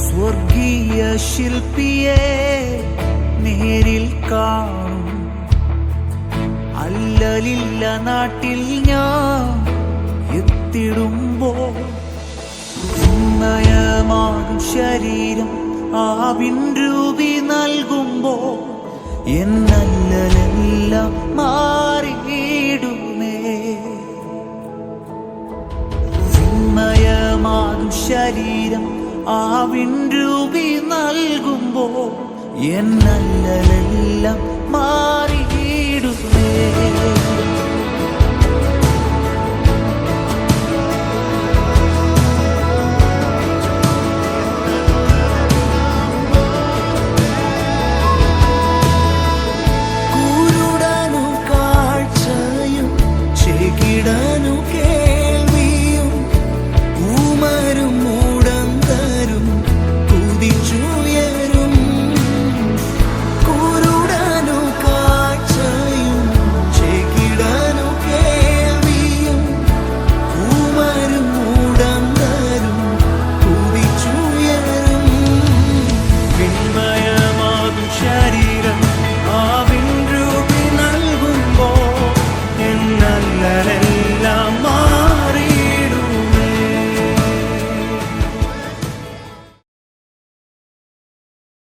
സ്വർഗീയ ശില്പിയെ നേരിൽ കാണും. അല്ലലില്ല നാട്ടിൽ ഞാൻ എത്തിടുമ്പോൾ ചിന്മയമാകും ശരീരം ആവിൻ രൂപി നൽകുമ്പോൾ എന്നല്ലലെല്ലാം മാറിയിടുമേ. ചിന്മയമാകും ശരീരം ആവിൻ രൂപി നൽകുമ്പോൾ എന്നല്ലലെല്ലാം മാറിയിടുമേ. ിടനു കേൾവിയും ഊമരും മൂടന്തരും കുതിച്ചുയരും. കുരുടനു കാഴ്ചയും ചെകിടനു കേൾവിയും ഊമരും മൂടന്തരും കുതിച്ചുയരും. വിന്മയമാകും ശരീരം ആവിൻ രൂപി നൽകുമ്പോൾ എന്നല്ലലെ